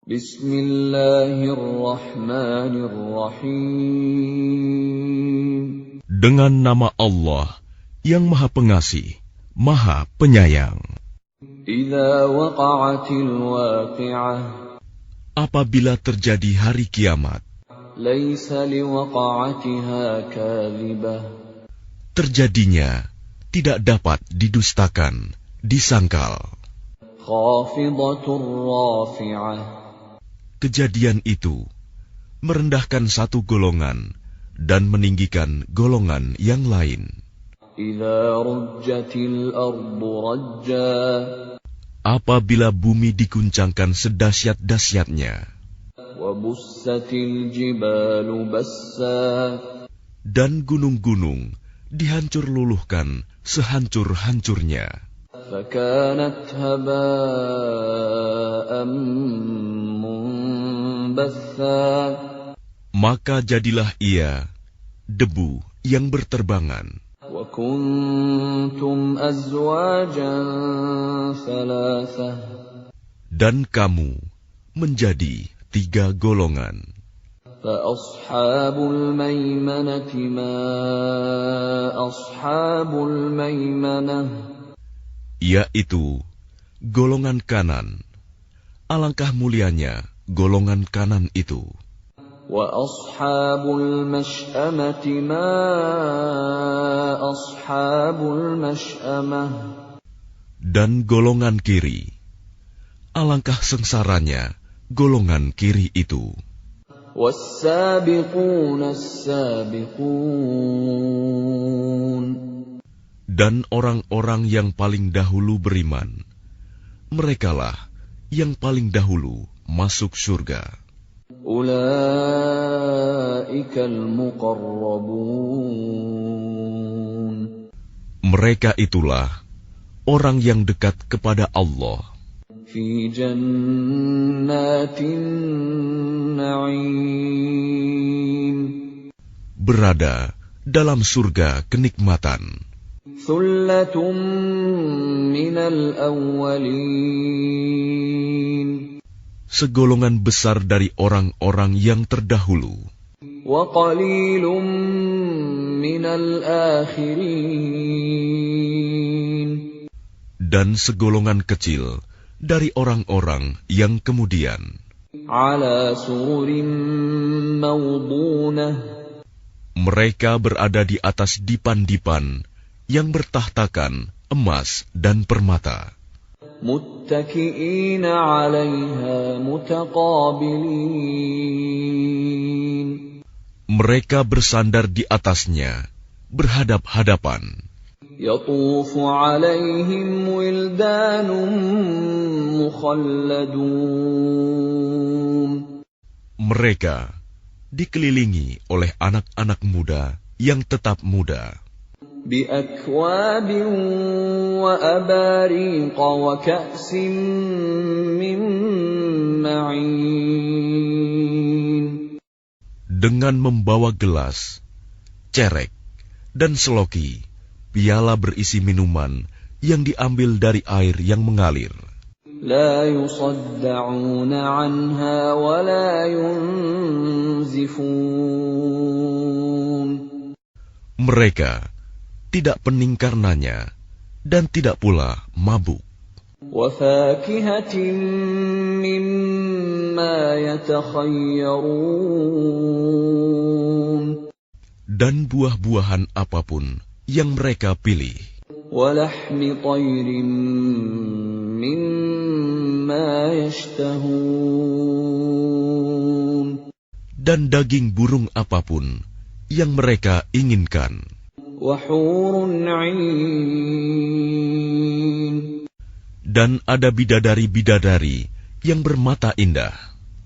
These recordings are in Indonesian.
Bismillahirrahmanirrahim. Dengan nama Allah yang Maha Pengasih, Maha Penyayang. Idza waqa'atil waqi'ah. Apabila terjadi hari kiamat, Laisa liwaqa'atiha kadhibah. terjadinya tidak dapat didustakan, disangkal. Khafidatur rafi'ah. Kejadian itu merendahkan satu golongan dan meninggikan golongan yang lain. Idza rujjatil ardu rajja. Apabila bumi diguncangkan sedahsyat-dahsyatnya, Wa bussatil jibalu bassa. dan gunung-gunung dihancur luluhkan sehancur-hancurnya, Fakanat haba'an munbatha. maka jadilah ia debu yang berterbangan. Wa kuntum azwajan thalathah. Dan kamu menjadi 3 golongan. Fa ashabul maimanati ma ashabul maimanah. Yaitu golongan kanan. Alangkah mulianya golongan kanan itu. Wa ashabul mash'amati ma ashabul mash'amah. Dan golongan kiri. Alangkah sengsaranya golongan kiri itu. Was-sabiquna as-sabiqun. Dan orang-orang yang paling dahulu beriman, merekalah yang paling dahulu masuk surga. Ulaikal muqarrabun. Mereka itulah orang yang dekat kepada Allah Fi jannatin na'im. berada dalam surga kenikmatan. Thullatun minal awwalin. Segolongan besar dari orang-orang yang terdahulu, Wa qalilun minal akhirin. dan segolongan kecil dari orang-orang yang kemudian. Ala sururin mawdunah. Mereka berada di atas dipan-dipan yang bertahtakan emas dan permata. Muttaki'ina 'alaiha mutaqabilin. Mereka bersandar di atasnya, berhadap-hadapan. Yatufu 'alaihim wildanun mukhalladun. Mereka dikelilingi oleh anak-anak muda yang tetap muda, Bi akwabin wa abariqa wa ka'sin min ma'in. dengan membawa gelas, cerek, dan seloki, piala berisi minuman yang diambil dari air yang mengalir. La yusadda'una 'anha wa la yunzifun. Mereka tidak pening karenanya dan tidak pula mabuk. Wa fakihatin mimma yatakhayyarun. Dan buah-buahan apapun yang mereka pilih. Wa lahmi tayrin mimma yashtahun. Dan daging burung apapun yang mereka inginkan. Wa hurun 'ain. Dan ada bidadari-bidadari yang bermata indah,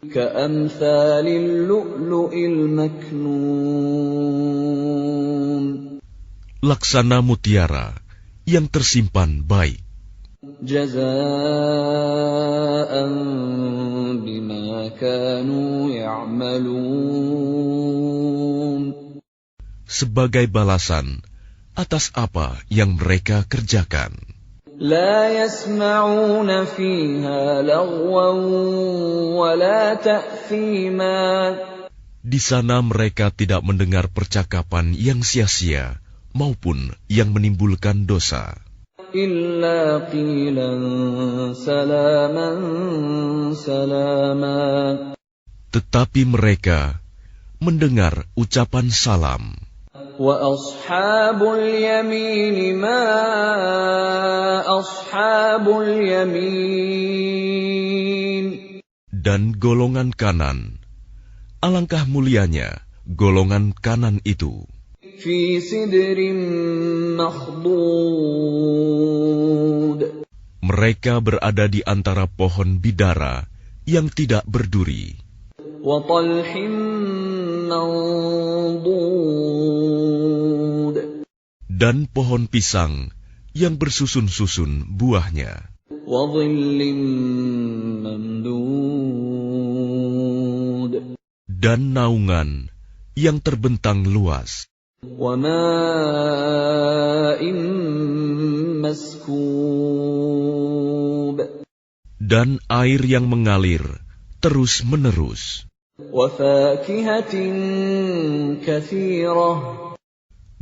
Ka'amthalil lu'lu'il maknun. laksana mutiara yang tersimpan baik. Jazaa'an bima kanu ya'malun. Sebagai balasan atas apa yang mereka kerjakan. لا يسمعون فيها لغوا ولا تأثيما. Di sana mereka tidak mendengar percakapan yang sia-sia maupun yang menimbulkan dosa. إلا قيلا سلاما سلاما. Tetapi mereka mendengar ucapan salam. وأصحاب اليمين ما أصحاب اليمين. Dan golongan kanan, alangkah mulianya golongan kanan itu. في سدر مخضود. Mereka berada di antara pohon bidara yang tidak berduri. وطلح منضود. Dan pohon pisang yang bersusun-susun buahnya. وظل ممدود. Dan naungan yang terbentang luas. وماء مسكوب. Dan air yang mengalir terus-menerus. وفاكهة كثيرة.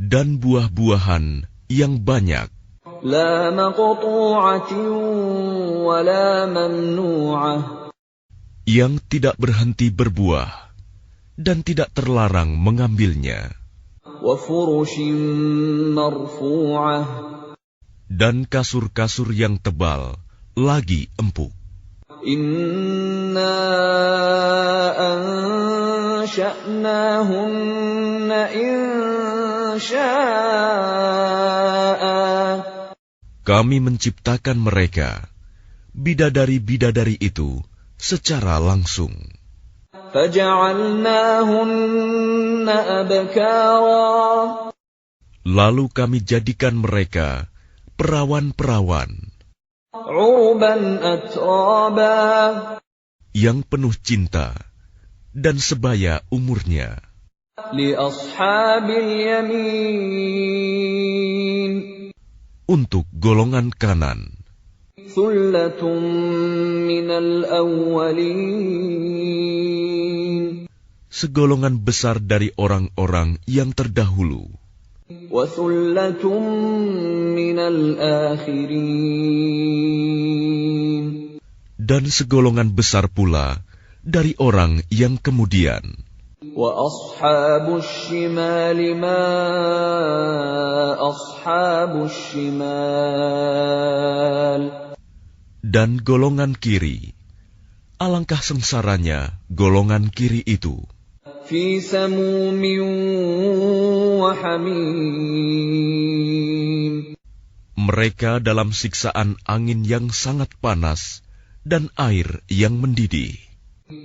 Dan buah-buahan yang banyak. لا مقطوعة ولا ممنوعة. Yang tidak berhenti berbuah dan tidak terlarang mengambilnya. وفرش مرفوعة. Dan kasur-kasur yang tebal lagi empuk. إنا أنشأناهن إنشاء. Kami menciptakan mereka, bidadari-bidadari itu, secara langsung. فجعلناهن أبكارا. Lalu kami jadikan mereka perawan-perawan عربا أترابا. yang penuh cinta dan sebaya umurnya. لأصحاب اليمين. Untuk golongan kanan, ثلة من الأولين. segolongan besar dari orang-orang yang terdahulu. وثلة من الآخرين. Dan segolongan besar pula dari orang yang kemudian. وأصحاب الشمال ما أصحاب الشمال. Dan golongan kiri, alangkah sengsaranya golongan kiri itu. في سموم وحميم. Mereka dalam siksaan angin yang sangat panas dan air yang mendidih.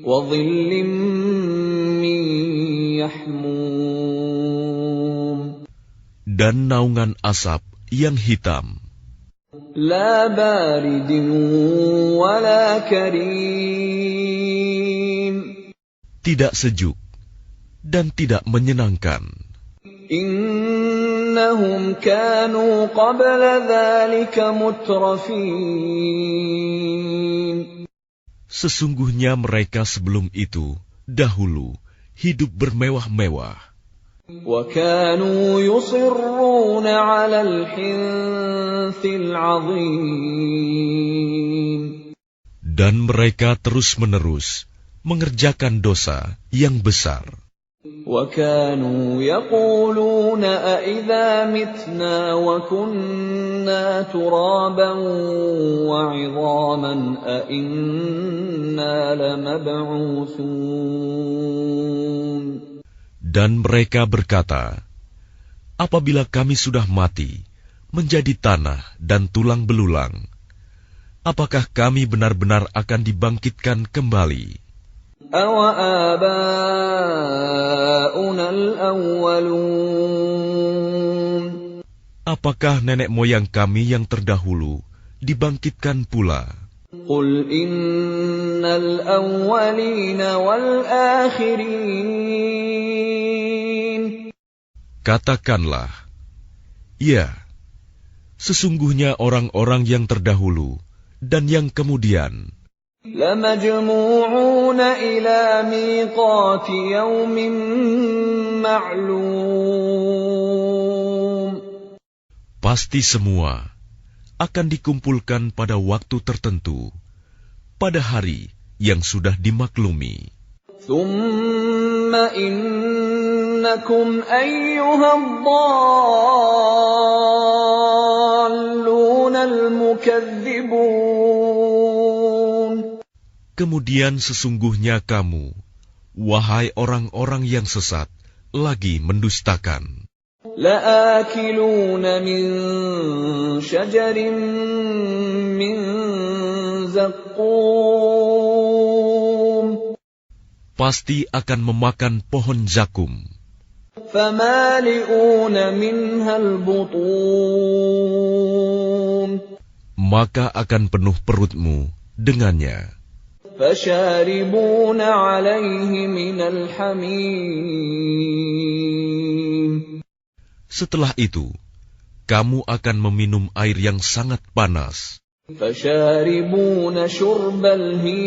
وظل من يحموم. Dan naungan asap yang hitam. لا بارد ولا كريم. Tidak sejuk dan tidak menyenangkan. إنهم كانوا قبل ذلك مترفين. Sesungguhnya mereka sebelum itu, dahulu, hidup bermewah-mewah. وكانوا يصرون على الحنث العظيم. Dan mereka terus-menerus mengerjakan dosa yang besar. وكانوا يقولون أإذا متنا وكنا ترابا وعظاما أإنا لمبعوثون. Dan mereka berkata, apabila kami sudah mati, menjadi tanah dan tulang belulang, apakah kami benar-benar akan dibangkitkan kembali? أَوَآبَاؤُنَا الْأَوَّلُونَ. Apakah nenek moyang kami yang terdahulu dibangkitkan pula? قُلْ إِنَّ الْأَوَّلِينَ وَالْآخِرِينَ. Katakanlah, ya, Sesungguhnya orang-orang yang terdahulu dan yang kemudian لَمَجْمُوعُونَ إِلَى مِيقَاتِ يَوْمٍ مَّعْلُومٍ. pasti semua akan dikumpulkan pada waktu tertentu, pada hari yang sudah dimaklumi. ثُمَّ إِنَّكُمْ أَيُّهَا الضَّالُّونَ الْمُكَذِّبُونَ. Kemudian sesungguhnya kamu, wahai orang-orang yang sesat, lagi mendustakan. لَآكِلُونَ مِن شَجَرٍ مِّن زَقُّومٍ. Pasti akan memakan pohon zakum, فَمَالِئُونَ مِنْهَا الْبُطُونَ. maka akan penuh perutmu dengannya. فَشَارِبُونَ عَلَيْهِ مِنَ الْحَمِيمِ. Setelah itu, kamu akan meminum air yang sangat panas. فَشَارِبُونَ شُرْبَ الْهِيمِ.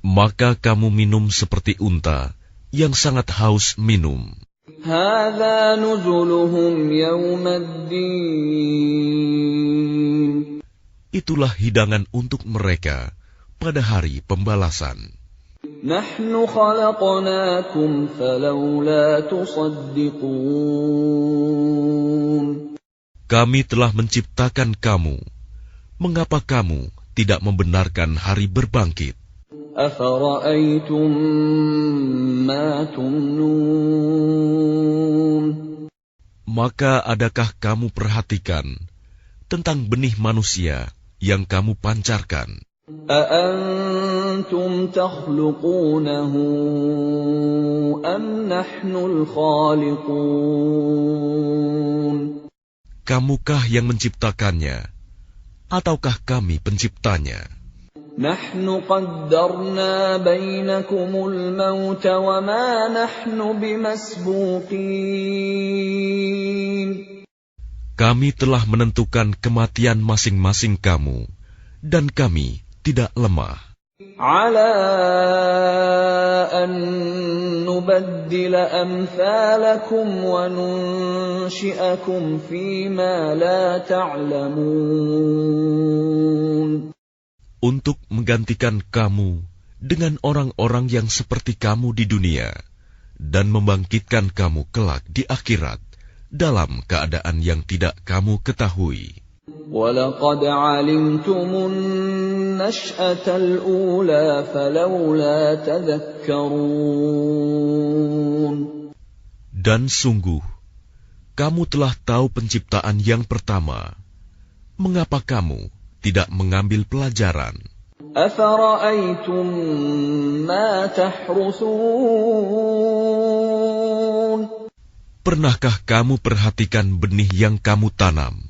Maka kamu minum seperti unta yang sangat haus minum. هَذَا نُزُلُهُمْ يَوْمَ الدِّينِ. Itulah hidangan untuk mereka pada hari pembalasan. نَحْنُ خَلَقْنَاكُمْ فَلَوْلَا تُصَدِّقُونَ. Kami telah menciptakan kamu. Mengapa kamu tidak membenarkan hari berbangkit? أَفَرَأَيْتُم مَّا تُمْنُونَ. Maka adakah kamu perhatikan tentang benih manusia yang kamu pancarkan? أَأَنتُمْ تَخْلُقُونَهُ أَمْ نَحْنُ الْخَالِقُونَ. Kamukah yang menciptakannya, ataukah kami penciptanya? نَحْنُ قَدَّرْنَا بَيْنَكُمُ الْمَوْتَ وَمَا نَحْنُ بِمَسْبُوقِينَ. Kami telah menentukan kematian masing-masing kamu, dan kami tidak lemah. عَلَىٰ أَن نُّبَدِّلَ أَمْثَالَكُمْ وَنُنشِئَكُمْ فِيمَا لَا تَعْلَمُونَ. Untuk menggantikan kamu dengan orang-orang yang seperti kamu di dunia, dan membangkitkan kamu kelak di akhirat dalam keadaan yang tidak kamu ketahui. وَلَقَدْ عَلِمْتُمُ النَّشْأَةَ الْأُولَىٰ فَلَوْلَا تَذَكَّرُونَ. Dan sungguh, kamu telah tahu penciptaan yang pertama. Mengapa kamu tidak mengambil pelajaran? أَفَرَأَيْتُم مَّا تَحْرُثُونَ. Pernahkah kamu perhatikan benih yang kamu tanam?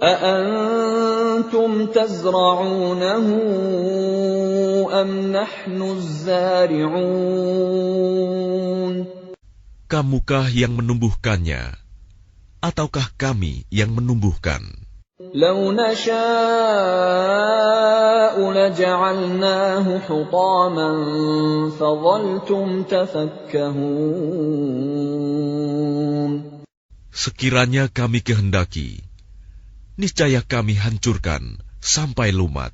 أَأَنتُمْ تَزْرَعُونَهُ أَمْ نَحْنُ الزَّارِعُونَ. Kamukah yang menumbuhkannya, ataukah kami yang menumbuhkan? لَوْ نَشَاءُ لَجَعَلْنَاهُ حُطَامًا فَظَلْتُمْ تَفَكَّهُونَ. Sekiranya kami kehendaki, niscaya kami hancurkan sampai lumat,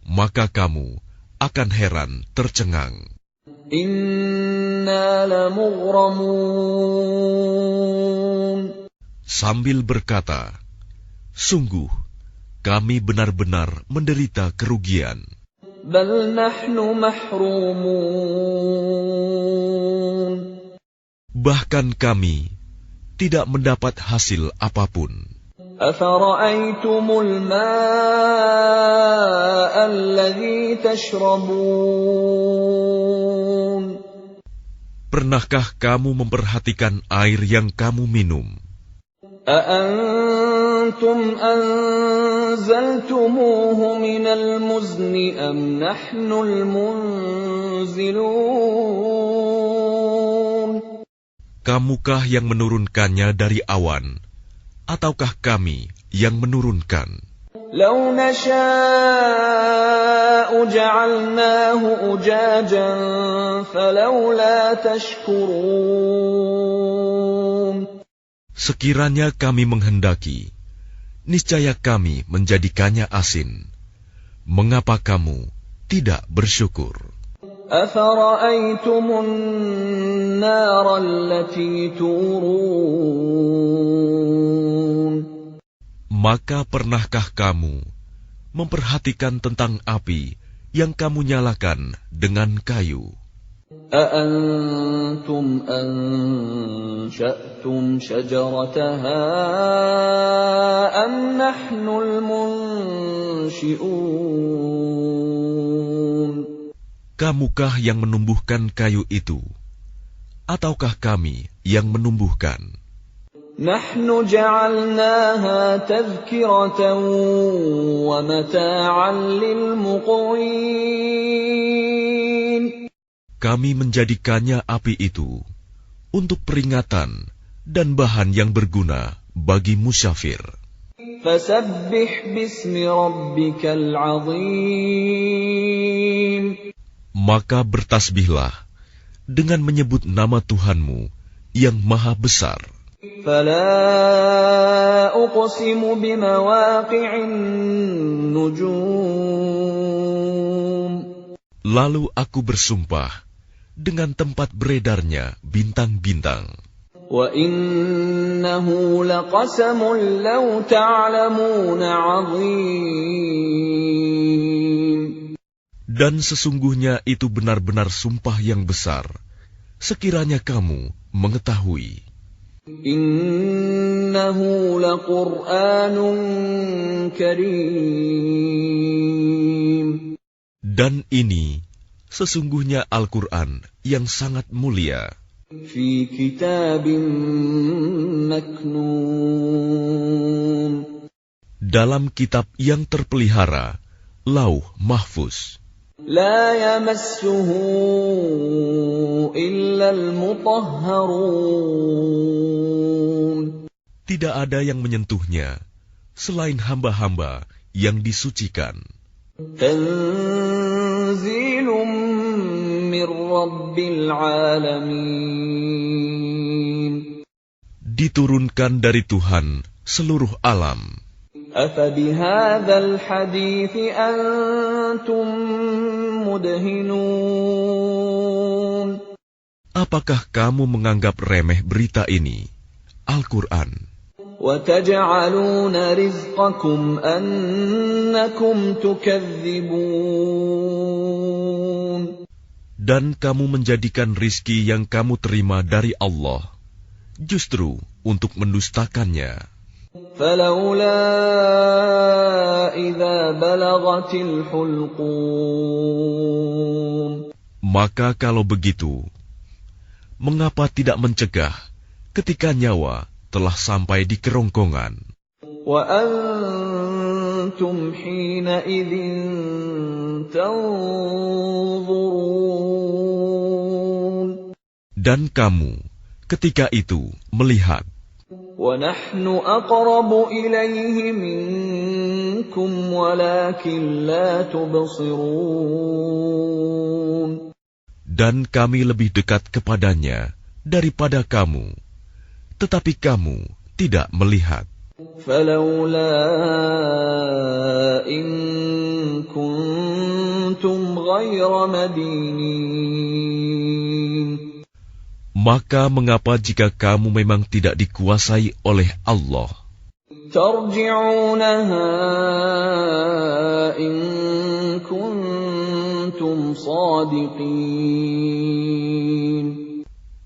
maka kamu akan heran tercengang. إِنَّا لَمُغْرَمُونَ. Sambil berkata, sungguh, kami benar-benar menderita kerugian. بَلْ نَحْنُ مَحْرُومُونَ. Bahkan kami tidak mendapat hasil apapun. أَفَرَأَيْتُمُ الْمَاءَ الَّذِي تَشْرَبُونَ. Pernahkah kamu memperhatikan air yang kamu minum? أَأَنتُمْ أَنزَلْتُمُوهُ مِنَ الْمُزْنِ أَمْ نَحْنُ الْمُنزِلُونَ. Kamukah yang menurunkannya dari awan, ataukah kami yang menurunkan? لو نشاء جعلناه أجاجا فلولا تشكرون. Sekiranya kami menghendaki, niscaya kami menjadikannya asin. Mengapa kamu tidak bersyukur? أفرأيتم النار التي تورون. Maka pernahkah kamu memperhatikan tentang api yang kamu nyalakan dengan kayu? أأنتم أنشأتم شجرتها أم نحن المنشئون. Kamukah yang menumbuhkan kayu itu, ataukah kami yang menumbuhkan? نحن جعلناها تذكرة ومتاعا للمقوين. Kami menjadikannya api itu untuk peringatan dan bahan yang berguna bagi musyafir. فسبح باسم ربك العظيم. Maka bertasbihlah dengan menyebut nama Tuhanmu yang maha besar. فلا أقسم بمواقع النجوم. Lalu aku bersumpah dengan tempat beredarnya bintang-bintang. وَإِنَّهُ لَقَسَمٌ لَوْ تَعْلَمُونَ عَظِيمٌ. Dan sesungguhnya itu benar-benar sumpah yang besar, sekiranya kamu mengetahui. إِنَّهُ لَقُرْآنٌ كَرِيمٌ. Dan ini sesungguhnya Al-Quran yang sangat mulia. فِي كِتَابٍ مَكْنُونٍ. Dalam kitab yang terpelihara, Lauh Mahfuz. لا يمسه إلا المطهرون. Tidak ada yang menyentuhnya selain hamba-hamba yang disucikan. تنزيل من رب العالمين. Diturunkan dari Tuhan seluruh alam. أفبهذا الحديث أنتم مدهنون. Apakah kamu menganggap remeh berita ini, Al-Quran? وتجعلون رزقكم أنكم تكذبون. Dan kamu menjadikan rizki yang kamu terima dari Allah, justru untuk mendustakannya. فلولا إذا بلغت الحلقوم. Maka kalau begitu, mengapa tidak mencegah ketika nyawa telah sampai di kerongkongan? وأنتم حينئذ تنظرون. Dan kamu ketika itu melihat. وَنَحْنُ أَقْرَبُ إِلَيْهِ مِنكُمْ وَلَكِنْ لَا تُبْصِرُونَ. Dan kami lebih dekat kepadanya daripada kamu, tetapi kamu tidak melihat. فَلَوْلَا إِن كُنتُمْ غَيْرَ مَدِينِينَ. Maka mengapa jika kamu memang tidak dikuasai oleh Allah? تَرْجِعُونَهَا إِن كُنتُمْ صَادِقِينَ.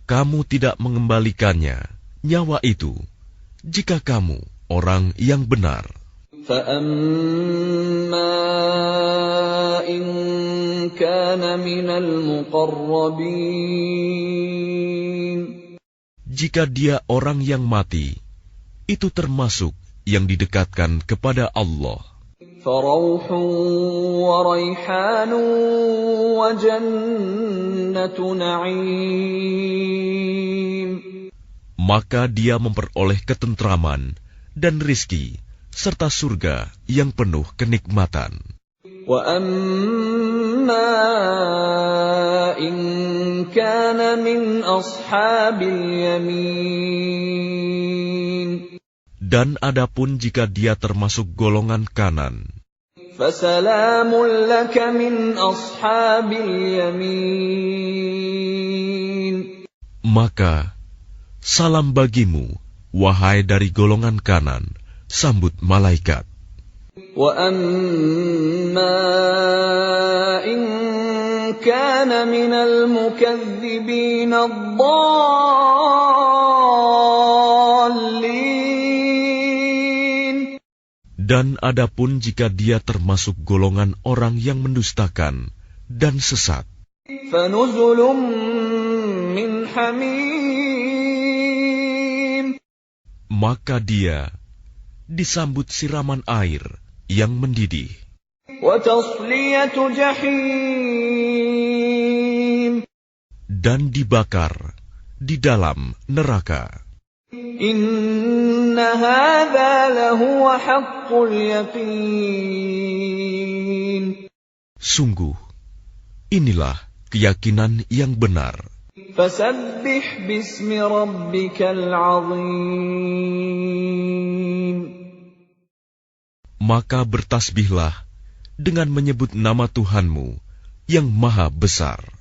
Kamu tidak mengembalikannya, nyawa itu, jika kamu orang yang benar. فَأَمَّا إِن كَانَ مِنَ الْمُقَرَّبِينَ. Jika dia orang yang mati, itu termasuk yang didekatkan kepada Allah. فَرَوْحٌ وَرَيْحَانٌ وَجَنَّةُ نَعِيمٍ. maka dia memperoleh ketentraman dan rizki serta surga yang penuh kenikmatan. وَأَمَّا إِن كَانَ مِنْ أَصْحَابِ الْيَمِينِ Dan adapun jika dia termasuk golongan kanan, فَسَلَامٌ لَكَ مِنْ أَصْحَابِ الْيَمِينِ maka salam bagimu, wahai dari golongan kanan, sambut malaikat. وَأَمَّا إِن كَانَ مِنَ الْمُكَذِّبِينَ الضَّالِّينَ Dan adapun jika dia termasuk golongan orang yang mendustakan dan sesat, فَنُزُلٌ مِّنْ حَمِيمٍ maka dia disambut siraman air yang mendidih وَتَصْلِيَةُ جَحِيمٍ dan dibakar di dalam neraka. إِنَّ هَذَا لَهُوَ حَقُّ الْيَقِينِ Sungguh, inilah keyakinan yang benar. فَسَبِّحْ بِاسْمِ رَبِّكَ الْعَظِيمِ Maka bertasbihlah dengan menyebut nama Tuhanmu yang maha besar.